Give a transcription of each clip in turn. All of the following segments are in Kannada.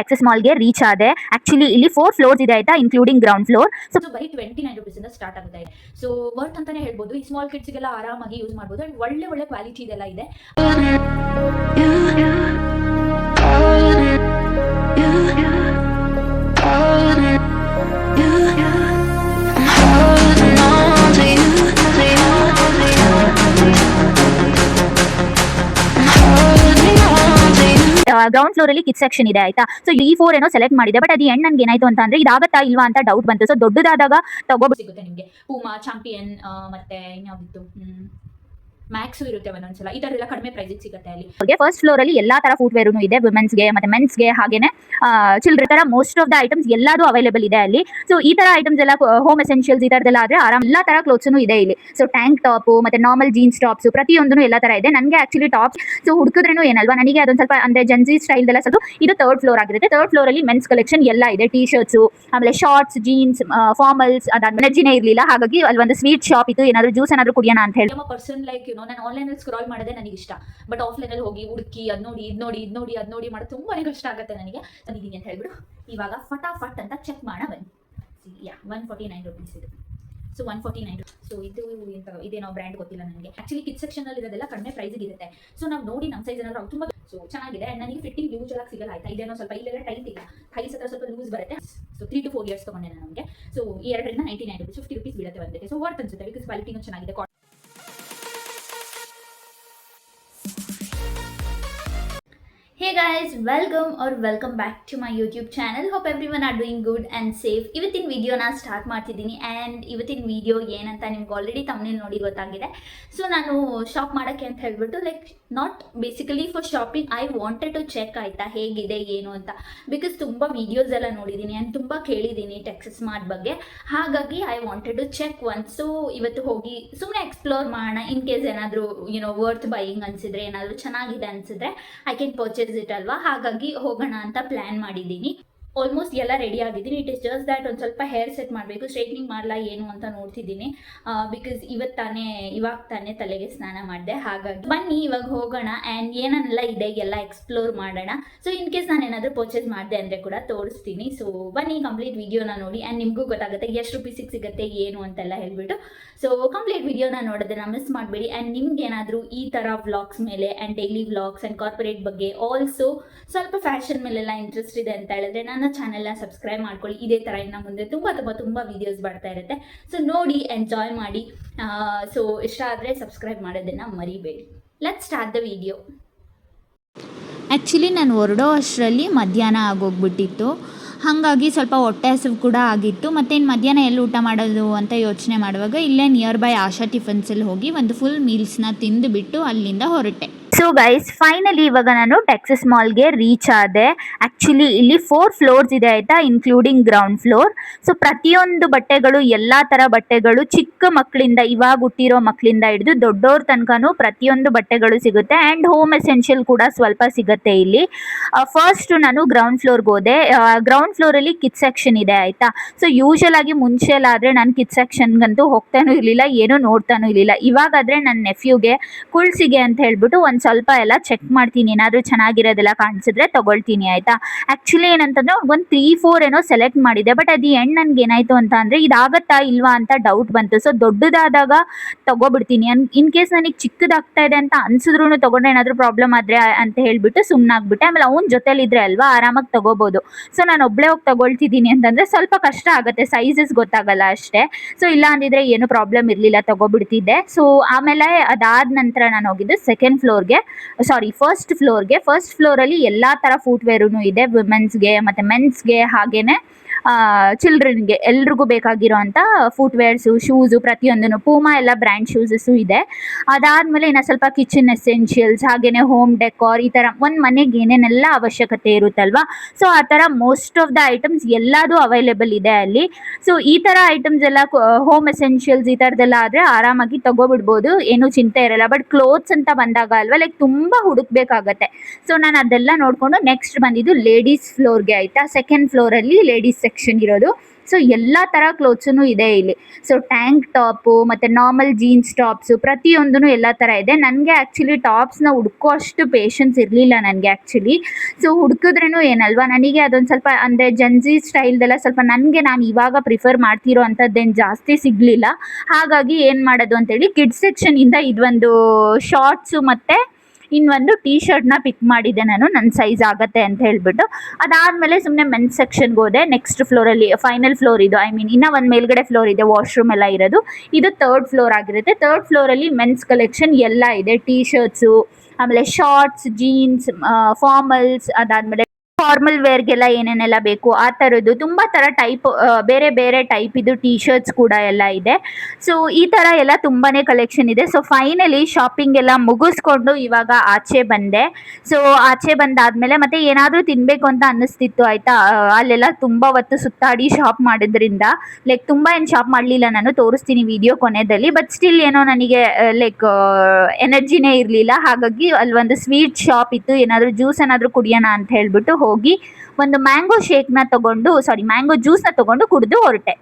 ಎಕ್ಸೆಸ್ ಮಾಲ್ಗೆ ರೀಚ್ ಆದೆ. ಆಕ್ಚುಲಿ ಇಲ್ಲಿ 4 ಫ್ಲೋರ್ಸ್ ಇದೆ ಆಯ್ತಾ, ಇನ್ಕ್ಲೂಡಿಂಗ್ ಗ್ರೌಂಡ್ ಫ್ಲೋರ್. ಸೊ ಬರೀ 29 rupees ಇಂದ ಸ್ಟಾರ್ಟ್ ಆಗುತ್ತೆ. ಸೊ ವರ್ತ್ ಅಂತಾನೆ ಹೇಳ್ಬೋದು. ಈ ಸ್ಮಾಲ್ ಕಿಡ್ಸ್ಗೆಲ್ಲ ಆರಾಮಾಗಿ ಯೂಸ್ ಮಾಡ್ಬೋದು. ಅಂಡ್ ಒಳ್ಳೆ ಕ್ವಾಲಿಟಿ ಇದೆಲ್ಲ ಇದೆ. ಗ್ರೌಂಡ್ ಫ್ಲೋರ್ ಅಲ್ಲಿ ಕಿಡ್ ಸೆಕ್ಷನ್ ಇದೆ ಆಯ್ತಾ. ಸೊ ಈ 4 ಏನೋ ಸೆಲೆಕ್ಟ್ ಮಾಡಿದೆ, ಬಟ್ ಅದು ನನ್ಗೆ ಏನಾಯ್ತು ಅಂತ ಅಂದ್ರೆ ಇದಾಗತ್ತಾ ಇಲ್ವಾ ಅಂತ ಡೌಟ್ ಬಂತು. ಸೊ ದೊಡ್ಡದಾದಾಗ ಸಿಗುತ್ತೆ ನಿಮಗೆ. ಪೂಮಾ, ಚಾಂಪಿಯನ್, ಮತ್ತೆ ಇನ್ಯಾವುದಿತ್ತು, ಮ್ಯಾಕ್ಸ್ ಇರುತ್ತೆ ಒಂದೊಂದ್ಸಲ. ಈ ತರದೆಲ್ಲ ಕಡಿಮೆ ಪ್ರೈಸಿಗೆ ಸಿಗುತ್ತೆ ಅಲ್ಲಿ. ಫಸ್ಟ್ ಫ್ಲೋರ್ ಅಲ್ಲಿ ಎಲ್ಲಾ ತರ ಫುಟ್ ವೇರ್ ಇದೆ, ವುಮೆನ್ಸ್ಗೆ ಮತ್ತೆ ಮೆನ್ಸ್ಗೆ, ಹಾಗೇನೆ ಚಿಲ್ಡ್ರನ್ ತರ ಮೋಸ್ಟ್ ಆಫ್ ದ ಐಟಮ್ಸ್ ಎಲ್ಲಾದು ಅವೈಲೇಬಲ್ ಇದೆ ಅಲ್ಲಿ. ಸೊ ಈ ತರ ಐಟಮ್ಸ್ ಎಲ್ಲ ಹೋಮ್ ಎಸೆನ್ಷಿಯಲ್ಸ್ ಈ ತರದೆಲ್ಲ ಆದ್ರೆ ಆರಾಮ್ ಎಲ್ಲಾ ತರ ಕ್ಲೋತ್ಸ್ ಇದೆ ಇಲ್ಲಿ. ಸೊ ಟ್ಯಾಂಕ್ ಟಾಪ್ ಮತ್ತೆ ನಾರ್ಮಲ್ ಜೀನ್ಸ್ ಟಾಪ್ಸ್ ಪ್ರತಿಯೊಂದೂ ಎಲ್ಲಾ ತರ ಇದೆ. ನನಗೆ ಆಕ್ಚುಲಿ ಟಾಪ್ಸ್ ಸೊ ಹುಡುಕಿದ್ರೇನು ಏನಲ್ವಾ, ನನಗೆ ಅದೊಂದು ಸ್ವಲ್ಪ ಅಂದ್ರೆ ಜನ್ಜಿ ಸ್ಟೈಲ್ ಎಲ್ಲ ಸ್ವಲ್ಪ. ಇದು 3rd ಫ್ಲೋರ್ ಆಗಿರುತ್ತೆ. 3rd ಫ್ಲೋರ್ ಅಲ್ಲಿ ಮೆನ್ಸ್ ಕಲೆಕ್ಷನ್ ಎಲ್ಲ ಇದೆ. ಟೀ ಶರ್ಟ್ಸ್, ಆಮೇಲೆ ಶಾರ್ಟ್ಸ್, ಜೀನ್ಸ್, ಫಾರ್ಮಲ್ಸ್. ಅದಾದ್ಮೇಲೆ ಎನರ್ಜಿನೇ ಇರಲಿಲ್ಲ, ಹಾಗಾಗಿ ಅಲ್ಲಿ ಒಂದು ಸ್ವೀಟ್ ಶಾಪ್ ಇತ್ತು, ಏನಾದ್ರು ಜ್ಯೂಸ್ ಏನಾದ್ರು ಕುಡಿಯೋಣ ಅಂತ ಹೇಳಿ. ಪರ್ಸನ್ ಲೈಕ್ ನಾನು ಆನ್ಲೈನ್ ಅಲ್ಲಿ ಸ್ಕ್ರಾಲ್ ಮಾಡೋದೇ ನನಗೆ ಇಷ್ಟ. ಬಟ್ ಆಫ್ಲೈನ್ ಅಲ್ಲಿ ಹೋಗಿ ಹುಡುಕಿ ಅದ್ ನೋಡಿ ಇದ್ ನೋಡಿ ಮಾಡೋದು ತುಂಬಾನೇ ಕಷ್ಟ ಆಗುತ್ತೆ ನನಗೆ. ತಂದಿದ್ದೀನಿ ಅಂತ ಹೇಳ್ಬಿಟ್ಟು ಇವಾಗ ಫಟಾಫಟ್ ಅಂತ ಚೆಕ್ ಮಾಡ ಬನ್ನಿ. 149 rupees ಇದು. ಸೊ 149. ಸೊ ಇದೇನೋ ಬ್ರ್ಯಾಂಡ್ ಗೊತ್ತಿಲ್ಲ ನನಗೆ. ಆಕ್ಚುಲಿ ಕಿಡ್ ಸೆಕ್ಷನ್ ಅಲ್ಲಿ ಇರೋದೆಲ್ಲ ಕಡಿಮೆ ಪ್ರೈಸ್ ಇರುತ್ತೆ. ಸೊ ನಾವು ನೋಡಿ ನಮ್ಮ ಸೈಜ್ ಏನಾದ್ರು ತುಂಬಾ ಸೊ ಚೆನ್ನಾಗಿದೆ. ಅಂಡ್ ನನಗೆ ಫಿಟ್ಟಿಂಗ್ ಯೂಸ್ ಆಗಿ ಸಿಗಲ್ಲ ಆಯ್ತಾ. ಇದೇನೋ ಸ್ವಲ್ಪ ಇಲ್ಲೆಲ್ಲ ಟೈಟ್ ಇಲ್ಲ, ಥೈಸ್ ಹತ್ರ ಸ್ವಲ್ಪ ಲೂಸ್ ಬರುತ್ತೆ. ಸೊ 3 to 4 years ತಗೊಂಡೆ ನಮಗೆ. ಸೊ ಈ ಎರಡರಿಂದ 99 rupees, 50 rupees ಬೀಳುತ್ತೆ ಒಂದಕ್ಕೆ. ಸೊ ವರ್ತ್ ಅನ್ಸುತ್ತೆ, ಬಿಕಾಸ್ ಕ್ವಾಲಿಟಿನೂ ಚೆನ್ನಾಗಿದೆ. Hey guys, welcome back to my YouTube channel. Hope everyone are doing good and safe. ಇವತ್ತಿನ ವಿಡಿಯೋನ ಸ್ಟಾರ್ಟ್ ಮಾಡ್ತಿದ್ದೀನಿ. ಆ್ಯಂಡ್ ಇವತ್ತಿನ ವಿಡಿಯೋ ಏನಂತ ನಿಮ್ಗೆ ಆಲ್ರೆಡಿ ತಮ್ಮನೇಲಿ ನೋಡಿ ಗೊತ್ತಾಗಿದೆ. ಸೊ ನಾನು ಶಾಪ್ ಮಾಡೋಕ್ಕೆ ಅಂತ ಹೇಳ್ಬಿಟ್ಟು like not basically for shopping, I wanted to check ಆಯಿತಾ ಹೇಗಿದೆ ಏನು ಅಂತ. ಬಿಕಾಸ್ ತುಂಬ ವೀಡಿಯೋಸ್ ಎಲ್ಲ ನೋಡಿದ್ದೀನಿ ಆ್ಯಂಡ್ ತುಂಬ ಕೇಳಿದ್ದೀನಿ ಟೆಕ್ಸಸ್ ಮಾರ್ಟ್ ಬಗ್ಗೆ. ಹಾಗಾಗಿ I wanted to check once. So ಇವತ್ತು ಹೋಗಿ ಸುಮ್ಮನೆ ಎಕ್ಸ್ಪ್ಲೋರ್ ಮಾಡೋಣ. ಇನ್ ಕೇಸ್ ಏನಾದರೂ ವರ್ತ್ ಬೈಯಿಂಗ್ ಅನಿಸಿದ್ರೆ, ಏನಾದರೂ ಚೆನ್ನಾಗಿದೆ ಅನಿಸಿದ್ರೆ ಐ ಕ್ಯಾನ್ ಪರ್ಚೇಸ್ ಇಟ್ ಅಲ್ವಾ. ಹಾಗಾಗಿ ಹೋಗೋಣ ಅಂತ ಪ್ಲಾನ್ ಮಾಡಿದ್ದೀನಿ. ಆಲ್ಮೋಸ್ಟ್ ಎಲ್ಲ ರೆಡಿ ಆಗಿದ್ದೀನಿ. ಇಟ್ ಇಸ್ ಜಸ್ಟ್ ದ್ಯಾಟ್ ಒಂದು ಸ್ವಲ್ಪ ಹೇರ್ ಸೆಟ್ ಮಾಡಬೇಕು, ಸ್ಟ್ರೈಟ್ನಿಂಗ್ ಮಾಡಲ್ಲ ಏನು ಅಂತ ನೋಡ್ತಿದ್ದೀನಿ. ಬಿಕಾಸ್ ಇವಾಗ ತಾನೇ ತಲೆಗೆ ಸ್ನಾನ ಮಾಡಿದೆ. ಹಾಗಾಗಿ ಬನ್ನಿ ಇವಾಗ ಹೋಗೋಣ ಆ್ಯಂಡ್ ಏನೆಲ್ಲ ಇದೆ ಎಲ್ಲ ಎಕ್ಸ್ಪ್ಲೋರ್ ಮಾಡೋಣ. ಸೊ ಇನ್ ಕೇಸ್ ನಾನು ಏನಾದರೂ ಪರ್ಚೇಸ್ ಮಾಡಿದೆ ಅಂದರೆ ಕೂಡ ತೋರಿಸ್ತೀನಿ. ಸೊ ಬನ್ನಿ ಕಂಪ್ಲೀಟ್ ವಿಡಿಯೋನ ನೋಡಿ ಆ್ಯಂಡ್ ನಿಮಗೂ ಗೊತ್ತಾಗುತ್ತೆ ಎಷ್ಟು ರೂಪೀಸಿಗೆ ಸಿಗುತ್ತೆ ಏನು ಅಂತೆಲ್ಲ ಹೇಳ್ಬಿಟ್ಟು. ಸೊ ಕಂಪ್ಲೀಟ್ ವಿಡಿಯೋನ ನೋಡೋದನ್ನ ಮಿಸ್ ಮಾಡಬೇಡಿ. ಆ್ಯಂಡ್ ನಿಮ್ಗೆ ಏನಾದರೂ ಈ ಥರ ವ್ಲಾಗ್ಸ್ ಮೇಲೆ and daily vlogs and corporate ಬಗ್ಗೆ, ಆಲ್ಸೋ ಸ್ವಲ್ಪ ಫ್ಯಾಷನ್ ಮೇಲೆಲ್ಲ ಇಂಟ್ರೆಸ್ಟ್ ಇದೆ ಅಂತ ಹೇಳಿದ್ರೆ ನನ್ನ ಚಾನೆಲ್ನ ಸಬ್ಸ್ಕ್ರೈಬ್ ಮಾಡ್ಕೊಳ್ಳಿ. ಇದೇ ಥರ ಇನ್ನು ಮುಂದೆ ತುಂಬ ವೀಡಿಯೋಸ್ ಬರ್ತಾ ಇರುತ್ತೆ. ಸೊ ನೋಡಿ ಎಂಜಾಯ್ ಮಾಡಿ. ಸೊ ಇಷ್ಟ ಆದರೆ ಸಬ್ಸ್ಕ್ರೈಬ್ ಮಾಡೋದನ್ನು ಮರಿಬೇಡಿ. Let's start the video. Actually ನಾನು ಹೊರಡೋ ಅಷ್ಟರಲ್ಲಿ ಮಧ್ಯಾಹ್ನ ಆಗೋಗ್ಬಿಟ್ಟಿತ್ತು. ಹಾಗಾಗಿ ಸ್ವಲ್ಪ ಹೊಟ್ಟೆ ಹಸಿವು ಕೂಡ ಆಗಿತ್ತು. ಮತ್ತೇನು ಮಧ್ಯಾಹ್ನ ಎಲ್ಲಿ ಊಟ ಮಾಡೋದು ಅಂತ ಯೋಚನೆ ಮಾಡುವಾಗ ಇಲ್ಲೇ ನಿಯರ್ ಬೈ ಆಶಾ ಟಿಫನ್ಸಲ್ಲಿ ಹೋಗಿ ಒಂದು ಫುಲ್ ಮೀಲ್ಸ್ನ ತಿಂದುಬಿಟ್ಟು ಅಲ್ಲಿಂದ ಹೊರಟೆ. ಸೊ ಗೈಸ್, ಫೈನಲಿ ಇವಾಗ ನಾನು ಟೆಕ್ಸಸ್ ಮಾಲ್ಗೆ ರೀಚ್ ಆದೆ. ಆ್ಯಕ್ಚುಲಿ ಇಲ್ಲಿ 4 ಫ್ಲೋರ್ಸ್ ಇದೆ ಆಯಿತಾ, ಇನ್ಕ್ಲೂಡಿಂಗ್ ಗ್ರೌಂಡ್ ಫ್ಲೋರ್. ಸೊ ಪ್ರತಿಯೊಂದು ಬಟ್ಟೆಗಳು, ಎಲ್ಲ ಥರ ಬಟ್ಟೆಗಳು, ಚಿಕ್ಕ ಮಕ್ಕಳಿಂದ ಇವಾಗ ಹುಟ್ಟಿರೋ ಮಕ್ಕಳಿಂದ ಹಿಡಿದು ದೊಡ್ಡವ್ರ ತನಕನೂ ಪ್ರತಿಯೊಂದು ಬಟ್ಟೆಗಳು ಸಿಗುತ್ತೆ. ಆ್ಯಂಡ್ ಹೋಮ್ ಎಸೆನ್ಷಿಯಲ್ ಕೂಡ ಸ್ವಲ್ಪ ಸಿಗುತ್ತೆ ಇಲ್ಲಿ. ಫಸ್ಟ್ ನಾನು ಗ್ರೌಂಡ್ ಫ್ಲೋರ್ಗೆ ಹೋದೆ. ಗ್ರೌಂಡ್ ಫ್ಲೋರಲ್ಲಿ ಕಿಡ್ ಸೆಕ್ಷನ್ ಇದೆ ಆಯಿತಾ. ಸೊ ಯೂಶಲ್ ಆಗಿ ಮುಂಚೆಲಾದರೆ ನಾನು ಕಿಡ್ ಸೆಕ್ಷನ್ಗಂತೂ ಹೋಗ್ತಾನೂ ಇರಲಿಲ್ಲ, ಏನೂ ನೋಡ್ತಾನೂ ಇರಲಿಲ್ಲ. ಇವಾಗಾದರೆ ನನ್ನ ನೆಫ್ಯೂಗೆ ಕುಳ್ಸಿಗೆ ಅಂತ ಹೇಳ್ಬಿಟ್ಟು ಒಂದು ಸ್ವಲ್ಪ ಎಲ್ಲ ಚೆಕ್ ಮಾಡ್ತೀನಿ. ಏನಾದರೂ ಚೆನ್ನಾಗಿರೋದೆಲ್ಲ ಕಾಣಿಸಿದ್ರೆ ತೊಗೊಳ್ತೀನಿ ಆಯಿತಾ. ಆ್ಯಕ್ಚುಲಿ ಏನಂತಂದರೆ ಒಂದು 3-4 ಏನೋ ಸೆಲೆಕ್ಟ್ ಮಾಡಿದೆ, ಬಟ್ ಅದು ನನಗೆ ಏನಾಯಿತು ಅಂತ ಅಂದರೆ ಇದಾಗತ್ತಾ ಇಲ್ವಾ ಅಂತ ಡೌಟ್ ಬಂತು. ಸೊ ದೊಡ್ಡದಾದಾಗ ತೊಗೊಬಿಡ್ತೀನಿ. ಇನ್ ಕೇಸ್ ನನಗೆ ಚಿಕ್ಕದಾಗ್ತಾ ಇದೆ ಅಂತ ಅನ್ಸಿದ್ರು ತೊಗೊಂಡ್ರೆ ಏನಾದರೂ ಪ್ರಾಬ್ಲಮ್ ಆದರೆ ಅಂತ ಹೇಳಿಬಿಟ್ಟು ಸುಮ್ಮನಾಗ್ಬಿಟ್ಟೆ. ಆಮೇಲೆ ಅವ್ನ ಜೊತೆಲಿದ್ರೆ ಅಲ್ವಾ ಆರಾಮಾಗಿ ತೊಗೋಬೋದು. ಸೊ ನಾನು ಒಬ್ಬಳೇ ಹೋಗಿ ತೊಗೊಳ್ತಿದ್ದೀನಿ ಅಂತಂದರೆ ಸ್ವಲ್ಪ ಕಷ್ಟ ಆಗುತ್ತೆ, ಸೈಜಸ್ ಗೊತ್ತಾಗಲ್ಲ ಅಷ್ಟೇ. ಸೊ ಇಲ್ಲ ಅಂದಿದ್ರೆ ಏನು ಪ್ರಾಬ್ಲಮ್ ಇರಲಿಲ್ಲ, ತೊಗೊಬಿಡ್ತಿದ್ದೆ. ಸೊ ಆಮೇಲೆ ಅದಾದ ನಂತರ ನಾನು ಹೋಗಿದ್ದು ಫಸ್ಟ್ ಫ್ಲೋರ್ಗೆ. ಫಸ್ಟ್ ಫ್ಲೋರಲ್ಲಿ ಎಲ್ಲ ಥರ ಫುಟ್ವೇರೂ ಇದೆ, ವುಮೆನ್ಸ್ಗೆ ಮತ್ತು ಮೆನ್ಸ್ಗೆ, ಹಾಗೇನೆ ಚಿಲ್ಡ್ರನ್ಗೆ ಎಲ್ರಿಗೂ ಬೇಕಾಗಿರೋ ಅಂಥ ಫುಟ್ವೇರ್ಸು, ಶೂಸು ಪ್ರತಿಯೊಂದೂ. ಪೂಮಾ ಎಲ್ಲ ಬ್ರ್ಯಾಂಡ್ ಶೂಸಸ್ಸು ಇದೆ. ಅದಾದಮೇಲೆ ಇನ್ನು ಸ್ವಲ್ಪ ಕಿಚನ್ ಎಸೆನ್ಷಿಯಲ್ಸ್, ಹಾಗೆಯೇ ಹೋಮ್ ಡೆಕೋರ್, ಈ ಥರ ಒಂದು ಮನೆಗೆ ಏನೇನೆಲ್ಲ ಅವಶ್ಯಕತೆ ಇರುತ್ತಲ್ವ, ಸೊ ಆ ಥರ ಮೋಸ್ಟ್ ಆಫ್ ದ ಐಟಮ್ಸ್ ಎಲ್ಲದೂ ಅವೈಲೇಬಲ್ ಇದೆ ಅಲ್ಲಿ. ಸೊ ಈ ಥರ ಐಟಮ್ಸ್ ಎಲ್ಲ ಹೋಮ್ ಎಸೆನ್ಷಿಯಲ್ಸ್ ಈ ಥರದ್ದೆಲ್ಲ ಆದರೆ ಆರಾಮಾಗಿ ತೊಗೊಬಿಡ್ಬೋದು, ಏನೂ ಚಿಂತೆ ಇರಲ್ಲ. ಬಟ್ ಕ್ಲೋತ್ಸ್ ಅಂತ ಬಂದಾಗ ಅಲ್ವಾ ಲೈಕ್ ತುಂಬ ಹುಡುಕ್ಬೇಕಾಗತ್ತೆ. ಸೊ ನಾನು ಅದೆಲ್ಲ ನೋಡಿಕೊಂಡು ನೆಕ್ಸ್ಟ್ ಬಂದಿದ್ದು ಲೇಡೀಸ್ ಫ್ಲೋರ್ಗೆ ಆಯಿತಾ. ಸೆಕೆಂಡ್ ಫ್ಲೋರಲ್ಲಿ ಲೇಡೀಸ್ ಸೆಕ್ಷನ್ ಸೆಕ್ಷನ್ ಇರೋದು. ಸೊ ಎಲ್ಲ ಥರ ಕ್ಲೋತ್ಸೂ ಇದೆ ಇಲ್ಲಿ. ಸೊ ಟ್ಯಾಂಕ್ ಟಾಪು ಮತ್ತು ನಾರ್ಮಲ್ ಜೀನ್ಸ್ ಟಾಪ್ಸು ಪ್ರತಿಯೊಂದೂ ಎಲ್ಲ ಥರ ಇದೆ. ನನಗೆ ಆ್ಯಕ್ಚುಲಿ ಟಾಪ್ಸ್ನ ಹುಡ್ಕೋ ಅಷ್ಟು ಪೇಷನ್ಸ್ ಇರಲಿಲ್ಲ ನನಗೆ ಆ್ಯಕ್ಚುಲಿ. ಸೊ ಹುಡುಕಿದ್ರೂ ಏನಲ್ವಾ, ನನಗೆ ಅದೊಂದು ಸ್ವಲ್ಪ ಅಂದರೆ ಜನ್ಜಿ ಸ್ಟೈಲ್ದೆಲ್ಲ ಸ್ವಲ್ಪ ನಾನು ಇವಾಗ ಪ್ರಿಫರ್ ಮಾಡ್ತಿರೋ ಅಂಥದ್ದೇನು ಜಾಸ್ತಿ ಸಿಗಲಿಲ್ಲ. ಹಾಗಾಗಿ ಏನು ಮಾಡೋದು ಅಂತೇಳಿ ಕಿಡ್ಸ್ ಸೆಕ್ಷನಿಂದ ಇದೊಂದು ಶಾರ್ಟ್ಸು ಮತ್ತು ಇನ್ನೊಂದು ಟೀ ಶರ್ಟ್ನ ಪಿಕ್ ಮಾಡಿದ್ದೆ ನಾನು, ನನ್ನ ಸೈಜ್ ಆಗುತ್ತೆ ಅಂತ ಹೇಳಿಬಿಟ್ಟು. ಅದಾದಮೇಲೆ ಸುಮ್ಮನೆ ಮೆನ್ಸ್ ಸೆಕ್ಷನ್ಗೆ ಹೋದೆ. ನೆಕ್ಸ್ಟ್ ಫ್ಲೋರಲ್ಲಿ ಫೈನಲ್ ಫ್ಲೋರ್ ಇದು, ಐ ಮೀನ್ ಇನ್ನೂ ಒಂದು ಮೇಲ್ಗಡೆ ಫ್ಲೋರ್ ಇದೆ, ವಾಶ್ರೂಮ್ ಎಲ್ಲ ಇರೋದು. ಇದು ಥರ್ಡ್ ಫ್ಲೋರ್ ಆಗಿರುತ್ತೆ. ಥರ್ಡ್ ಫ್ಲೋರಲ್ಲಿ ಮೆನ್ಸ್ ಕಲೆಕ್ಷನ್ ಎಲ್ಲ ಇದೆ. ಟೀ ಶರ್ಟ್ಸು, ಆಮೇಲೆ ಶಾರ್ಟ್ಸ್, ಜೀನ್ಸ್, ಫಾರ್ಮಲ್ಸ್, ಅದಾದಮೇಲೆ ಫಾರ್ಮಲ್ ವೇರ್ಗೆಲ್ಲ ಏನೇನೆಲ್ಲ ಬೇಕು ಆ ಥರದ್ದು ತುಂಬ ಥರ ಟೈಪ್, ಬೇರೆ ಬೇರೆ ಟೈಪಿದು ಟೀ ಶರ್ಟ್ಸ್ ಕೂಡ ಎಲ್ಲ ಇದೆ. ಸೊ ಈ ಥರ ಎಲ್ಲ ತುಂಬಾ ಕಲೆಕ್ಷನ್ ಇದೆ. ಸೊ ಫೈನಲಿ ಶಾಪಿಂಗ್ ಎಲ್ಲ ಮುಗಿಸ್ಕೊಂಡು ಇವಾಗ ಆಚೆ ಬಂದೆ. ಸೊ ಆಚೆ ಬಂದಾದಮೇಲೆ ಮತ್ತೆ ಏನಾದರೂ ತಿನ್ನಬೇಕು ಅಂತ ಅನ್ನಿಸ್ತಿತ್ತು ಆಯಿತಾ. ಅಲ್ಲೆಲ್ಲ ತುಂಬ ಹೊತ್ತು ಸುತ್ತಾಡಿ ಶಾಪ್ ಮಾಡಿದ್ರಿಂದ ಲೈಕ್ ತುಂಬ ಏನು ಶಾಪ್ ಮಾಡಲಿಲ್ಲ, ನಾನು ತೋರಿಸ್ತೀನಿ ವಿಡಿಯೋ ಕೊನೆಯಲ್ಲಿ. ಬಟ್ ಸ್ಟಿಲ್ ಏನೋ ನನಗೆ ಲೈಕ್ ಎನರ್ಜಿನೇ ಇರಲಿಲ್ಲ. ಹಾಗಾಗಿ ಅಲ್ಲೊಂದು ಸ್ವೀಟ್ ಶಾಪ್ ಇತ್ತು, ಏನಾದರೂ ಜ್ಯೂಸ್ ಏನಾದರೂ ಕುಡಿಯೋಣ ಅಂತ ಹೇಳಿಬಿಟ್ಟು ಹೋಗಿ ಒಂದು ಮ್ಯಾಂಗೋ ಜ್ಯೂಸ್ನ ತಗೊಂಡು ಕುಡಿದು ಹೊರಟೆ.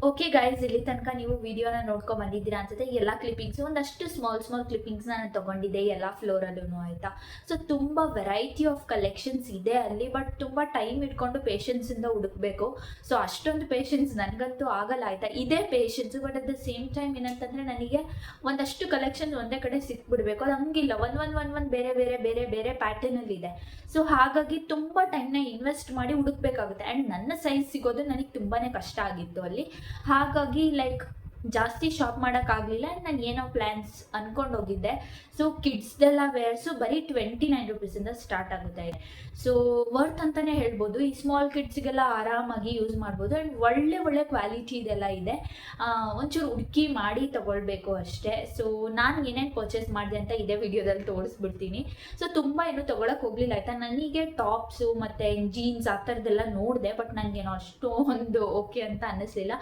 ಓಕೆ ಗೈಸ್, ಇಲ್ಲಿ ತನಕ ನೀವು ವಿಡಿಯೋನ ನೋಡ್ಕೊಂಡು ಬಂದಿದ್ದೀರಾ ಅನ್ಸುತ್ತೆ. ಎಲ್ಲ ಕ್ಲಿಪ್ಪಿಂಗ್ಸು ಒಂದಷ್ಟು ಸ್ಮಾಲ್ ಕ್ಲಿಪ್ಪಿಂಗ್ಸ್ನ ನಾನು ತೊಗೊಂಡಿದ್ದೆ ಎಲ್ಲ ಫ್ಲೋರಲ್ಲೂ ಆಯಿತಾ. ಸೊ ತುಂಬ ವೆರೈಟಿ ಆಫ್ ಕಲೆಕ್ಷನ್ಸ್ ಇದೆ ಅಲ್ಲಿ, ಬಟ್ ತುಂಬ ಟೈಮ್ ಇಟ್ಕೊಂಡು ಪೇಷನ್ಸಿಂದ ಹುಡುಕಬೇಕು. ಸೊ ಅಷ್ಟೊಂದು ಪೇಷನ್ಸ್ ನನಗಂತೂ ಆಗಲ್ಲ ಆಯಿತಾ. ಇದೇ patience, but at the same time ಏನಂತಂದರೆ ನನಗೆ ಒಂದಷ್ಟು ಕಲೆಕ್ಷನ್ಸ್ ಒಂದೇ ಕಡೆ ಸಿಕ್ಬಿಡ್ಬೇಕು, ಅದು ಹಂಗಿಲ್ಲ. ಒಂದು ಬೇರೆ ಬೇರೆ ಬೇರೆ ಬೇರೆ ಪ್ಯಾಟರ್ನಲ್ಲಿದೆ. ಸೊ ಹಾಗಾಗಿ ತುಂಬ ಟೈಮ್ನ ಇನ್ವೆಸ್ಟ್ ಮಾಡಿ ಹುಡುಕ್ಬೇಕಾಗುತ್ತೆ. ಆ್ಯಂಡ್ ನನ್ನ ಸೈಜ್ ಸಿಗೋದು ನನಗೆ ತುಂಬಾ ಕಷ್ಟ ಆಗಿತ್ತು ಅಲ್ಲಿ. ಹಾಗಾಗಿ ಲೈಕ್ ಜಾಸ್ತಿ ಶಾಪ್ ಮಾಡೋಕ್ಕಾಗಲಿಲ್ಲ. ಆ್ಯಂಡ್ ನಾನು ಏನೋ ಪ್ಲ್ಯಾನ್ಸ್ ಅಂದ್ಕೊಂಡು ಹೋಗಿದ್ದೆ. ಸೊ ಕಿಡ್ಸ್ದೆಲ್ಲ ವೇರ್ಸು ಬರೀ 29 ರೂಪೀಸಿಂದ ಸ್ಟಾರ್ಟ್ ಆಗುತ್ತೆ. ಸೊ ವರ್ತ್ ಅಂತಲೇ ಹೇಳ್ಬೋದು. ಈ ಸ್ಮಾಲ್ ಕಿಡ್ಸಿಗೆಲ್ಲ ಆರಾಮಾಗಿ ಯೂಸ್ ಮಾಡ್ಬೋದು. ಆ್ಯಂಡ್ ಒಳ್ಳೆ ಕ್ವಾಲಿಟಿ ಇದೆಲ್ಲ ಇದೆ. ಒಂಚೂರು ಹುಡುಕಿ ಮಾಡಿ ತೊಗೊಳ್ಬೇಕು ಅಷ್ಟೇ. ಸೊ ನಾನು ಏನೇನು ಪರ್ಚೇಸ್ ಮಾಡಿದೆ ಅಂತ ಇದೇ ವಿಡಿಯೋದಲ್ಲಿ ತೋರಿಸ್ಬಿಡ್ತೀನಿ. ಸೊ ತುಂಬ ಏನು ತೊಗೊಳಕ್ಕೆ ಹೋಗಲಿಲ್ಲ ಆಯಿತಾ. ನನಗೆ ಟಾಪ್ಸು ಮತ್ತು ಜೀನ್ಸ್ ಆ ಥರದ್ದೆಲ್ಲ ನೋಡಿದೆ, ಬಟ್ ನನಗೇನೋ ಅಷ್ಟೊಂದು ಓಕೆ ಅಂತ ಅನ್ನಿಸ್ಲಿಲ್ಲ.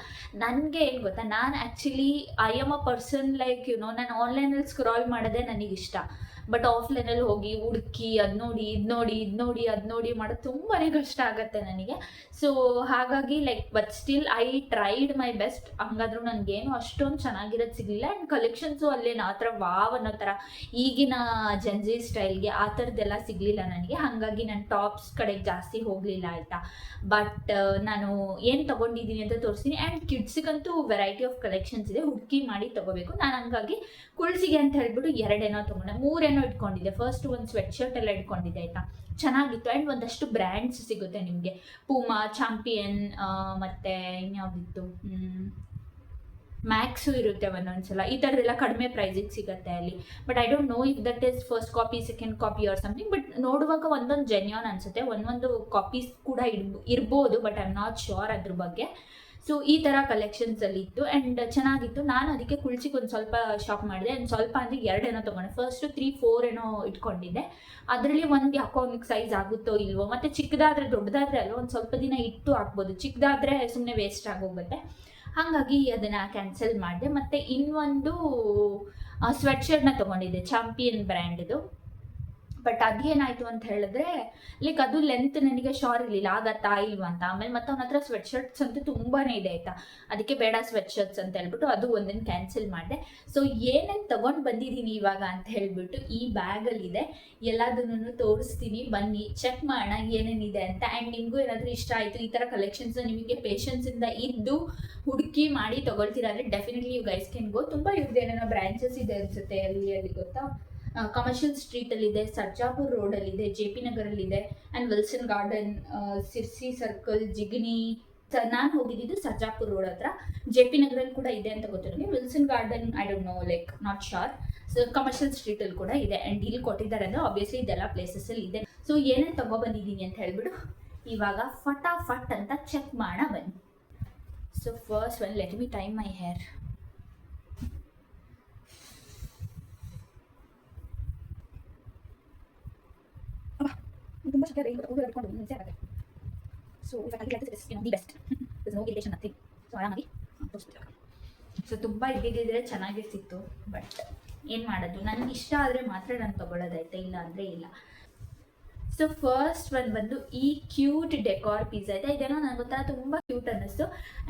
ನನಗೆ ಏನು ಗೊತ್ತಾ, ನಾನು actually I am a person like ನಾನು ಆನ್ಲೈನಲ್ಲಿ ಸ್ಕ್ರಾಲ್ ಮಾಡೋದೇ ನನಗಿಷ್ಟ. ಬಟ್ ಆಫ್ಲೈನಲ್ಲಿ ಹೋಗಿ ಹುಡುಕಿ ಅದು ನೋಡಿ ಮಾಡೋದು ತುಂಬಾ ಕಷ್ಟ ಆಗುತ್ತೆ ನನಗೆ. ಸೊ ಹಾಗಾಗಿ like but still I tried my best. ಹಂಗಾದ್ರೂ ನನಗೇನು ಅಷ್ಟೊಂದು ಚೆನ್ನಾಗಿರೋದು ಸಿಗಲಿಲ್ಲ. ಆ್ಯಂಡ್ ಕಲೆಕ್ಷನ್ಸು ಅಲ್ಲೇನು ಆ ಥರ ವಾವ್ ಅನ್ನೋ ಥರ ಈಗಿನ ಜನ್ಜಿ ಸ್ಟೈಲ್ಗೆ ಆ ಥರದ್ದೆಲ್ಲ ಸಿಗಲಿಲ್ಲ ನನಗೆ. ಹಾಗಾಗಿ ನಾನು ಟಾಪ್ಸ್ ಕಡೆಗೆ ಜಾಸ್ತಿ ಹೋಗಲಿಲ್ಲ ಆಯಿತಾ. ಬಟ್ ನಾನು ಏನು ತೊಗೊಂಡಿದ್ದೀನಿ ಅಂತ ತೋರಿಸ್ತೀನಿ. ಆ್ಯಂಡ್ ಕಿಡ್ಸಿಗಂತೂ ವೆರೈಟಿ ಆಫ್ ಕಲೆಕ್ಷನ್ಸ್ ಇದೆ, ಹುಡುಕಿ ಮಾಡಿ ತೊಗೋಬೇಕು. ನಾನು ಹಂಗಾಗಿ ಕುಳ್ಸಿಗೆ ಅಂತ ಹೇಳ್ಬಿಟ್ಟು 2 ತೊಗೊಂಡೆ, 3 ಇಟ್ಕೊಂಡಿದ್ದೆ. ಫಸ್ಟ್ ಒಂದು ಸ್ವೆಟ್ ಶರ್ಟ್ ಎಲ್ಲ ಇಟ್ಕೊಂಡಿದ್ದೆ ಆಯಿತಾ, ಚೆನ್ನಾಗಿತ್ತು. ಆ್ಯಂಡ್ ಒಂದಷ್ಟು ಬ್ರ್ಯಾಂಡ್ಸ್ ಸಿಗುತ್ತೆ ನಿಮಗೆ, ಪೂಮಾ, ಚಾಂಪಿಯನ್, ಮತ್ತು ಇನ್ಯಾವುದಿತ್ತು, ಮ್ಯಾಕ್ಸು ಇರುತ್ತೆ ಒಂದೊಂದ್ಸಲ. ಈ ಥರದ್ದೆಲ್ಲ ಕಡಿಮೆ ಪ್ರೈಸಿಗೆ ಸಿಗುತ್ತೆ ಅಲ್ಲಿ. But I don't know if that is first copy, second copy or something. But ನೋಡುವಾಗ ಒಂದೊಂದು ಜೆನ್ಯೂನ್ ಅನಿಸುತ್ತೆ, ಒಂದೊಂದು ಕಾಪೀಸ್ ಕೂಡ ಇರ್ಬೋದು, but I am not sure ಅದ್ರ ಬಗ್ಗೆ. ಸೊ ಈ ಥರ ಕಲೆಕ್ಷನ್ಸಲ್ಲಿ ಇತ್ತು. ಆ್ಯಂಡ್ ಚೆನ್ನಾಗಿತ್ತು. ನಾನು ಅದಕ್ಕೆ ಕುಳ್ಸಿಗೆ ಒಂದು ಸ್ವಲ್ಪ ಶಾಪ್ ಮಾಡಿದೆ. ಆ್ಯಂಡ್ ಸ್ವಲ್ಪ ಅಂದರೆ 2 ತೊಗೊಂಡೆ. ಫಸ್ಟು 3-4 ಇಟ್ಕೊಂಡಿದ್ದೆ. ಅದರಲ್ಲಿ ಒಂದು ಯಾಕೋ ಅವ್ನಿಗೆ ಸೈಜ್ ಆಗುತ್ತೋ ಇಲ್ವೋ, ಮತ್ತು ಚಿಕ್ಕದಾದರೆ ದೊಡ್ಡದಾದರೆ ಅಲ್ವ ಒಂದು ಸ್ವಲ್ಪ ದಿನ ಇಟ್ಟು ಹಾಕ್ಬೋದು, ಚಿಕ್ಕದಾದರೆ ಸುಮ್ಮನೆ ವೇಸ್ಟ್ ಆಗೋಗುತ್ತೆ. ಹಾಗಾಗಿ ಅದನ್ನು ಕ್ಯಾನ್ಸಲ್ ಮಾಡಿದೆ. ಮತ್ತು ಇನ್ನೊಂದು ಸ್ವೆಟ್ ಶರ್ಟ್ನ ತೊಗೊಂಡಿದ್ದೆ, ಚಾಂಪಿಯನ್ ಬ್ರ್ಯಾಂಡ್ದು. ಬಟ್ ಅದೇನಾಯಿತು ಅಂತ ಹೇಳಿದ್ರೆ ಲೈಕ್ ಅದು ಲೆಂತ್ ನನಗೆ ಶೋರ್ ಇರಲಿಲ್ಲ, ಆಗತ್ತಾ ಇಲ್ವಾ ಅಂತ. ಆಮೇಲೆ ಮತ್ತೆ ಅವನ ಹತ್ರ ಸ್ವೆಟ್ ಶರ್ಟ್ಸ್ ಅಂತೂ ತುಂಬಾ ಇದೆ ಆಯಿತಾ. ಅದಕ್ಕೆ ಬೇಡ ಸ್ವೆಟ್ ಶರ್ಟ್ಸ್ ಅಂತ ಹೇಳ್ಬಿಟ್ಟು ಅದು ಒಂದನ್ನು ಕ್ಯಾನ್ಸಲ್ ಮಾಡಿದೆ. ಸೊ ಏನೇನು ತೊಗೊಂಡು ಬಂದಿದ್ದೀನಿ ಇವಾಗ ಅಂತ ಹೇಳಿಬಿಟ್ಟು ಈ ಬ್ಯಾಗಲ್ಲಿದೆ, ಎಲ್ಲದನ್ನು ತೋರಿಸ್ತೀನಿ, ಬನ್ನಿ ಚೆಕ್ ಮಾಡೋಣ ಏನೇನಿದೆ ಅಂತ. ಆ್ಯಂಡ್ ನಿಮಗೂ ಏನಾದರೂ ಇಷ್ಟ ಆಯಿತು ಈ ಥರ ಕಲೆಕ್ಷನ್ಸ್, ನಿಮಗೆ ಪೇಷನ್ಸಿಂದ ಇದ್ದು ಹುಡುಕಿ ಮಾಡಿ ತೊಗೊಳ್ತೀರಾ ಅಂದರೆ definitely you guys can go. ತುಂಬ ಇವ್ರದ್ದು ಏನೇನೋ ಬ್ರಾಂಚಸ್ ಇದೆ ಅನಿಸುತ್ತೆ ಅಲ್ಲಿ ಗೊತ್ತಾ. ಕಮರ್ಷಿಯಲ್ ಸ್ಟ್ರೀಟಲ್ಲಿದೆ, ಸರ್ಜಾಪುರ್ ರೋಡಲ್ಲಿದೆ, JP ನಗರಲ್ಲಿದೆ, and Wilson Garden, Sirsi Circle, Jigani. ನಾನು ಹೋಗಿದ್ದು ಸರ್ಜಾಪುರ್ ರೋಡ್ ಹತ್ರ. JP ನಗರಲ್ಲಿ ಕೂಡ ಇದೆ ಅಂತ ಗೊತ್ತು ನನಗೆ. Wilson Garden I don't know, like not sure. So commercial ಸ್ಟ್ರೀಟಲ್ಲಿ ಕೂಡ ಇದೆ. ಆ್ಯಂಡ್ ಇಲ್ಲಿ ಕೊಟ್ಟಿದ್ದಾರೆ ಅಂದರೆ ಆಬ್ವಿಯಸ್ಲಿ ಇದೆಲ್ಲ ಪ್ಲೇಸಸ್ಸಲ್ಲಿ ಇದೆ. ಸೊ ಏನೇನು ತೊಗೊಬಂದಿದ್ದೀನಿ ಅಂತ ಹೇಳ್ಬಿಟ್ಟು ಇವಾಗ ಫಟಾಫಟ್ ಅಂತ ಚೆಕ್ ಮಾಡೋಣ ಬನ್ನಿ. So first one, let me time my hair. ತುಂಬ ಶಕ್ಯ ಇಟ್ಕೊಂಡು ಮುಂಚೆ ಆಗುತ್ತೆ. So the best, no irritation nothing. So ಆರಾಮಾಗಿ ತೋರಿಸ್ಬೇಕು. ಸೊ ತುಂಬ ಇದ್ದಿದ್ದರೆ ಚೆನ್ನಾಗಿರ್ತಿತ್ತು, ಬಟ್ ಏನು ಮಾಡೋದು, ನನಗೆ ಇಷ್ಟ ಆದರೆ ಮಾತ್ರ ನಾನು ತೊಗೊಳ್ಳೋದೈತೆ, ಇಲ್ಲ ಅಂದರೆ ಇಲ್ಲ. ಸೊ ಫಸ್ಟ್ ಒಂದು ಬಂದು ಈ ಕ್ಯೂಟ್ ಡೆಕಾರ್ ಪೀಸ್ ಆಯ್ತಾ. ಇದೇನೋ ನನಗೆ ಗೊತ್ತಾ ತುಂಬ ಕ್ಯೂಟ್ ಅನ್ನಿಸ್ತು.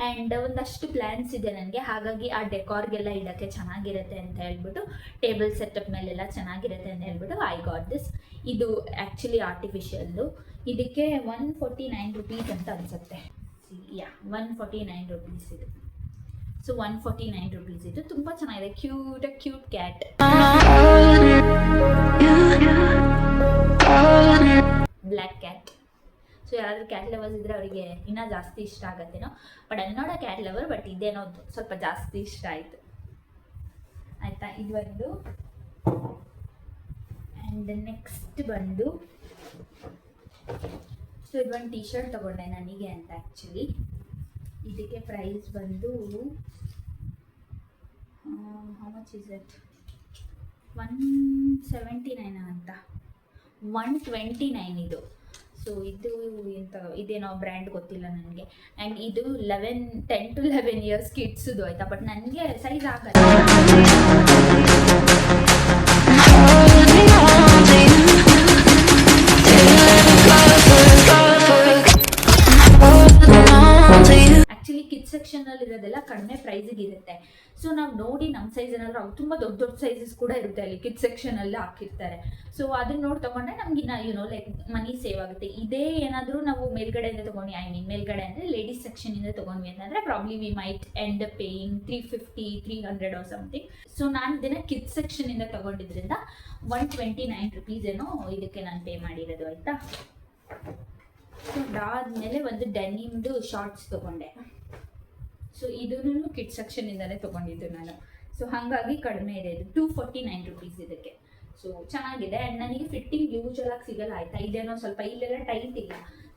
ಆ್ಯಂಡ್ ಒಂದಷ್ಟು ಪ್ಲ್ಯಾನ್ಸ್ ಇದೆ ನನಗೆ, ಹಾಗಾಗಿ ಆ ಡೆಕಾರ್ಗೆಲ್ಲ ಇಡೋಕ್ಕೆ ಚೆನ್ನಾಗಿರುತ್ತೆ ಅಂತ ಹೇಳ್ಬಿಟ್ಟು, ಟೇಬಲ್ ಸೆಟಪ್ ಮೇಲೆಲ್ಲ ಚೆನ್ನಾಗಿರುತ್ತೆ ಅಂತ ಹೇಳ್ಬಿಟ್ಟು ಐ ಗಾಟ್ ದಿಸ್. ಇದು ಆ್ಯಕ್ಚುಲಿ ಆರ್ಟಿಫಿಷಿಯಲ್ಲು. ಇದಕ್ಕೆ 149 ರುಪೀಸ್ ಅಂತ ಅನಿಸುತ್ತೆ. ಯಾ 149 ರುಪೀಸ್ ಇದು. ಸೊ 149 ರುಪೀಸ್ ಇದು. ತುಂಬ ಚೆನ್ನಾಗಿದೆ, cute cat. Black cat. So ಯಾರಾದರೂ ಕ್ಯಾಟ್ ಲವರ್ಸ್ ಇದ್ದರೆ ಅವರಿಗೆ ಇನ್ನೂ ಜಾಸ್ತಿ ಇಷ್ಟ ಆಗುತ್ತೇನೋ. ಬಟ್ ಅಲ್ಲಿ ನೋಡೋ ಕ್ಯಾಟ್ ಲವರ್, ಬಟ್ ಇದೇನೋ ಸ್ವಲ್ಪ ಜಾಸ್ತಿ ಇಷ್ಟ ಆಯಿತು ಆಯಿತಾ. ಇದು ಒಂದು. ಆ್ಯಂಡ್ ನೆಕ್ಸ್ಟ್ ಬಂದು, ಸೊ ಇದೊಂದು ಟೀ ಶರ್ಟ್ ತೊಗೊಂಡೆ ನನಗೆ ಅಂತ ಆ್ಯಕ್ಚುಲಿ. ಇದಕ್ಕೆ ಪ್ರೈಸ್ ಬಂದು ಹೌ ಮಚ್ ಇಸ್ ಇಟ್, 179 ಅಂತ, 129 ಇದು. ಸೊ ಇದು ಇದೇನೋ ಬ್ರ್ಯಾಂಡ್ ಗೊತ್ತಿಲ್ಲ ನನಗೆ. ಆ್ಯಂಡ್ ಇದು 10 to 11 ಇಯರ್ಸ್ ಕಿಡ್ಸದು ಆಯಿತಾ. ಬಟ್ ನನಗೆ ಸೈಜ್ ಆಗಲ್ಲ. ಆ್ಯಕ್ಚುಲಿ ಕಿಡ್ಸ್ ಸೆಕ್ಷನಲ್ಲಿ ಇರೋದೆಲ್ಲ ಕಡಿಮೆ ಪ್ರೈಸಿಗೆ ಇರುತ್ತೆ. ಸೊ ನಾವು ನೋಡಿ ನಮ್ಮ ಸೈಜ್ ಏನಾದರೂ ತುಂಬ ದೊಡ್ಡ ಸೈಜಸ್ ಕೂಡ ಇರುತ್ತೆ ಅಲ್ಲಿ ಕಿಡ್ಸ್ ಸೆಕ್ಷನಲ್ಲಿ ಹಾಕಿರ್ತಾರೆ. ಸೊ ಅದನ್ನ ನೋಡಿ ತೊಗೊಂಡ್ರೆ ನಮಗಿನ್ನ ಲೈಕ್ ಮನಿ ಸೇವ್ ಆಗುತ್ತೆ. ಇದೇ ಏನಾದರೂ ನಾವು ಮೇಲ್ಗಡೆಯಿಂದ ತೊಗೊಂಡು, ಮೇಲ್ಗಡೆ ಅಂದರೆ ಲೇಡೀಸ್ ಸೆಕ್ಷನಿಂದ ತೊಗೊಂಡ್ವಿ ಅಂತಂದರೆ probably we might end paying 350, 300 or something. So ನಾನು ಇದನ್ನು ಕಿಡ್ಸ್ ಸೆಕ್ಷನಿಂದ ತೊಗೊಂಡಿದ್ರಿಂದ 129 ರುಪೀಸ್ ಏನೋ ಇದಕ್ಕೆ ನಾನು ಪೇ ಮಾಡಿರೋದು ಆಯಿತಾ. ಸೊ ಅದಾದಮೇಲೆ ಒಂದು ಡೆನಿಮ್ದು ಶಾರ್ಟ್ಸ್ ತೊಗೊಂಡೆ. ಸೊ ಇದನ್ನು ಕಿಡ್ಸ್ ಸೆಕ್ಷನಿಂದಲೇ ತೊಗೊಂಡಿದ್ದು ನಾನು. ಸೊ ಹಾಗಾಗಿ ಕಡಿಮೆ ಇದೆ. ಇದು 249 ರುಪೀಸ್ ಇದಕ್ಕೆ. ಸೊ ಚೆನ್ನಾಗಿದೆ. ಆ್ಯಂಡ್ ನನಗೆ ಫಿಟ್ಟಿಂಗ್ ಯೂಶಲಾಗಿ ಸಿಗಲ್ಲ ಆಯಿತಾ. ಇದೇನೋ ಸ್ವಲ್ಪ ಇಲ್ಲೆಲ್ಲ ಟೈಟ್ ಇಲ್ಲ,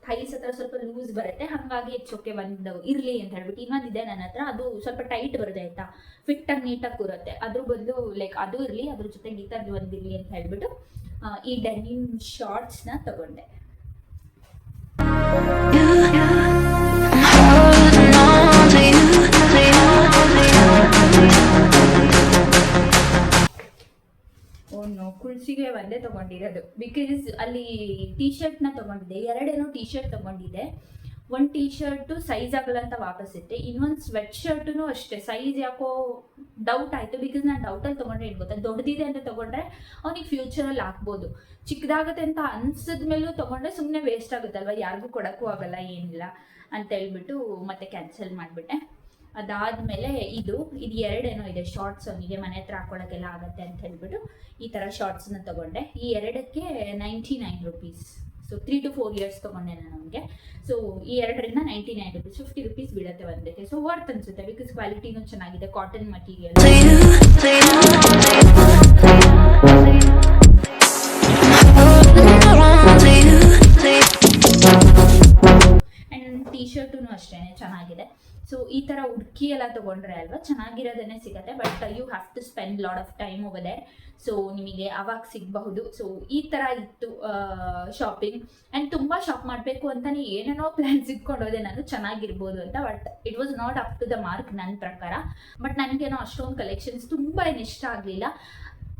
ಥೈಸ್ ಹತ್ರ ಸ್ವಲ್ಪ ಲೂಸ್ ಬರುತ್ತೆ, ಹಾಗಾಗಿ ಹೆಚ್ಚೋಕೆ ಒಂದು ಇರಲಿ ಅಂತ ಹೇಳ್ಬಿಟ್ಟು ಇನ್ನೊಂದಿದೆ ನನ್ನ ಹತ್ರ, ಅದು ಸ್ವಲ್ಪ ಟೈಟ್ ಬರುತ್ತೆ ಆಯಿತಾ, ಫಿಟ್ಟಾಗಿ ನೀಟಾಗಿ ಕೂರುತ್ತೆ. ಅದ್ರ ಬದಲು ಲೈಕ್ ಅದು ಇರಲಿ, ಅದ್ರ ಜೊತೆಗೆ ಈ ಥರದ್ದು ಒಂದು ಇರಲಿ ಅಂತ ಹೇಳ್ಬಿಟ್ಟು ಈ ಡೆನಿಮ್ ಶಾರ್ಟ್ಸ್ನ ತಗೊಂಡೆ. ಕುಳ್ಸಿಗೆ ಒಂದೇ ತೊಗೊಂಡಿರೋದು, ಬಿಕಾಸ್ ಅಲ್ಲಿ ಟೀ ಶರ್ಟ್ನ ತೊಗೊಂಡಿದ್ದೆ, 2 ಟೀ ಶರ್ಟ್ ತೊಗೊಂಡಿದ್ದೆ. ಒಂದು ಟೀ ಶರ್ಟು ಸೈಜ್ ಆಗಲ್ಲ ಅಂತ ವಾಪಸ್ ಇಟ್ಟೆ. ಇನ್ನೊಂದು ಸ್ವೆಟ್ ಶರ್ಟು ಅಷ್ಟೇ ಸೈಜ್ ಯಾಕೋ ಡೌಟ್ ಆಯಿತು. ಬಿಕಾಸ್ ನಾನು ಡೌಟಲ್ಲಿ ತೊಗೊಂಡ್ರೆ ಏನು ಗೊತ್ತಾ, ದೊಡ್ಡದಿದೆ ಅಂತ ತೊಗೊಂಡ್ರೆ ಅವ್ನಿಗೆ ಫ್ಯೂಚರಲ್ಲಿ ಹಾಕ್ಬೋದು, ಚಿಕ್ಕದಾಗುತ್ತೆ ಅಂತ ಅನ್ಸಿದ್ಮೇಲೂ ತೊಗೊಂಡ್ರೆ ಸುಮ್ಮನೆ ವೇಸ್ಟ್ ಆಗುತ್ತಲ್ವ, ಯಾರಿಗೂ ಕೊಡೋಕ್ಕೂ ಆಗಲ್ಲ ಏನಿಲ್ಲ ಅಂತ ಹೇಳ್ಬಿಟ್ಟು ಮತ್ತೆ ಕ್ಯಾನ್ಸಲ್ ಮಾಡಿಬಿಟ್ಟೆ. ಅದಾದಮೇಲೆ ಇದು 2 ಇದೆ ಶಾರ್ಟ್ಸ್, ಅವನಿಗೆ ಮನೆ ಹತ್ರ ಹಾಕೊಳ್ಳೋಕ್ಕೆಲ್ಲ ಆಗುತ್ತೆ ಅಂತ ಹೇಳ್ಬಿಟ್ಟು ಈ ಥರ ಶಾರ್ಟ್ಸ್ನ ತೊಗೊಂಡೆ. ಈ 2ಕ್ಕೆ 99 ರುಪೀಸ್. ಸೊ 3 to 4 ಇಯರ್ಸ್ ತೊಗೊಂಡೆ ನಾನು ಅವನಿಗೆ. ಸೊ ಈ 2ರಿಂದ 99 ರುಪೀಸ್, 50 ರುಪೀಸ್ ಬೀಳುತ್ತೆ ಒಂದಕ್ಕೆ. ಸೊ ವರ್ತ್ ಅನಿಸುತ್ತೆ, ಬಿಕಾಸ್ ಕ್ವಾಲಿಟಿನೂ ಚೆನ್ನಾಗಿದೆ, ಕಾಟನ್ ಮಟೀರಿಯಲ್. ಆ್ಯಂಡ್ ಟೀ ಶರ್ಟೂ ಅಷ್ಟೇ ಚೆನ್ನಾಗಿದೆ. ಸೊ ಈ ಥರ ಹುಡುಕಿ ಎಲ್ಲ ತೊಗೊಂಡ್ರೆ ಅಲ್ವಾ ಚೆನ್ನಾಗಿರೋದನ್ನೇ ಸಿಗುತ್ತೆ. But you have to spend lot of time over there. So ನಿಮಗೆ ಆವಾಗ ಸಿಗಬಹುದು. ಸೊ ಈ ಥರ ಇತ್ತು ಶಾಪಿಂಗ್. ಆ್ಯಂಡ್ ತುಂಬ ಶಾಪ್ ಮಾಡಬೇಕು ಅಂತಲೇ ಏನೇನೋ ಪ್ಲ್ಯಾನ್ಸ್ ಇಟ್ಕೊಂಡೋದೆ ನಾನು, ಚೆನ್ನಾಗಿರ್ಬೋದು ಅಂತ. But it was not up to the mark ನನ್ನ ಪ್ರಕಾರ. ಬಟ್ ನನಗೇನೋ ಅಷ್ಟೊಂದು ಕಲೆಕ್ಷನ್ಸ್ ತುಂಬ ಏನು ಇಷ್ಟ ಆಗಲಿಲ್ಲ.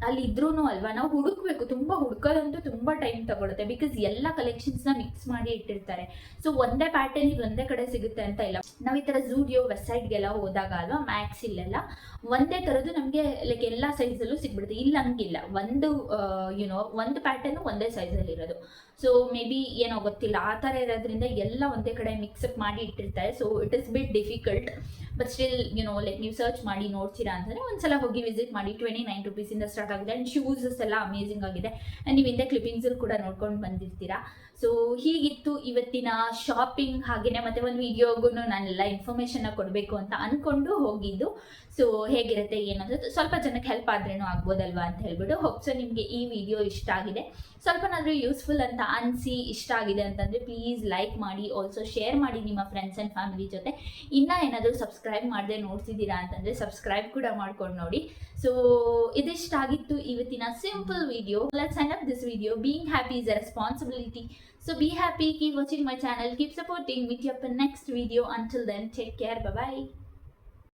ಅಲ್ಲಿ ಇದ್ರೂ ಅಲ್ವಾ ನಾವು ಹುಡುಕ್ಬೇಕು, ತುಂಬ ಹುಡ್ಕೋದಂತೂ ತುಂಬ ಟೈಮ್ ತಗೊಳುತ್ತೆ, ಬಿಕಾಸ್ ಎಲ್ಲ ಕಲೆಕ್ಷನ್ಸ್ನ ಮಿಕ್ಸ್ ಮಾಡಿ ಇಟ್ಟಿರ್ತಾರೆ. ಸೊ ಒಂದೇ ಪ್ಯಾಟರ್ನ್ ಇದು ಒಂದೇ ಕಡೆ ಸಿಗುತ್ತೆ ಅಂತ ಇಲ್ಲ. ನಾವು ಈ ಥರ ಝೂಡಿಯೋ ವೆಬ್ಸೈಟ್ಗೆಲ್ಲ ಹೋದಾಗ ಅಲ್ವಾ, ಮ್ಯಾಕ್ಸ್ ಇಲ್ಲೆಲ್ಲ ಒಂದೇ ಥರದ್ದು ನಮಗೆ ಲೈಕ್ ಎಲ್ಲ ಸೈಜಲ್ಲೂ ಸಿಗ್ಬಿಡುತ್ತೆ. ಇಲ್ಲ ಹಂಗಿಲ್ಲ, ಒಂದು ಪ್ಯಾಟರ್ನು ಒಂದೇ ಸೈಜಲ್ಲಿ ಇರೋದು. ಸೊ ಮೇ ಬಿ ಏನೋ ಗೊತ್ತಿಲ್ಲ, ಆ ಥರ ಇರೋದ್ರಿಂದ ಎಲ್ಲ ಒಂದೇ ಕಡೆ ಮಿಕ್ಸಪ್ ಮಾಡಿ ಇಟ್ಟಿರ್ತಾರೆ. So it is bit difficult. But still like ನೀವು ಸರ್ಚ್ ಮಾಡಿ ನೋಡ್ತೀರಾ ಅಂತಂದರೆ ಒಂದ್ಸಲ ಹೋಗಿ ವಿಸಿಟ್ ಮಾಡಿ. 29 ರುಪೀಸಿಂದ ಸ್ಟಾರ್ಟ್ ಆಗಿದೆ. ಆ್ಯಂಡ್ ಶೂಸಸ್ ಎಲ್ಲ ಅಮೇಝಿಂಗ್ ಆಗಿದೆ. ಆ್ಯಂಡ್ ನೀವು ಹಿಂದೆ ಕ್ಲಿಪ್ಪಿಂಗ್ಸಲ್ಲಿ ಕೂಡ ನೋಡ್ಕೊಂಡು ಬಂದಿರ್ತೀರಾ. ಸೊ ಹೀಗಿತ್ತು ಇವತ್ತಿನ ಶಾಪಿಂಗ್. ಹಾಗೆಯೇ ಮತ್ತೆ ಒಂದು ವಿಡಿಯೋಗೂ ನಾನೆಲ್ಲ ಇನ್ಫಾರ್ಮೇಷನ್ನ ಕೊಡಬೇಕು ಅಂತ ಅಂದ್ಕೊಂಡು ಹೋಗಿದ್ದು. ಸೊ ಹೇಗಿರುತ್ತೆ ಏನಂದ್ರೆ ಸ್ವಲ್ಪ ಜನಕ್ಕೆ ಹೆಲ್ಪ್ ಆದ್ರೇನೂ ಆಗ್ಬೋದಲ್ವಾ ಅಂತ ಹೇಳ್ಬಿಟ್ಟು ಹೋಪ್ಸೋ ನಿಮಗೆ ಈ ವಿಡಿಯೋ ಇಷ್ಟ ಆಗಿದೆ, ಸ್ವಲ್ಪನಾದರೂ ಯೂಸ್ಫುಲ್ ಅಂತ ಅನಿಸಿ ಇಷ್ಟ ಆಗಿದೆ ಅಂತಂದರೆ ಪ್ಲೀಸ್ ಲೈಕ್ ಮಾಡಿ, ಆಲ್ಸೋ ಶೇರ್ ಮಾಡಿ ನಿಮ್ಮ ಫ್ರೆಂಡ್ಸ್ ಆ್ಯಂಡ್ ಫ್ಯಾಮಿಲಿ ಜೊತೆ. ಇನ್ನೂ ಏನಾದರೂ ಸಬ್ಸ್ಕ್ರೈಬ್ ಮಾಡದೆ ನೋಡ್ತಿದ್ದೀರಾ ಅಂತಂದರೆ ಸಬ್ಸ್ಕ್ರೈಬ್ ಕೂಡ ಮಾಡ್ಕೊಂಡು ನೋಡಿ. ಸೊ ಇದಿಷ್ಟಾಗಿತ್ತು ಇವತ್ತಿನ simple video. Let's end up this video. Being happy is a responsibility. So be happy, keep watching my channel, keep supporting, meet you up in next video. Until then, take care, bye bye.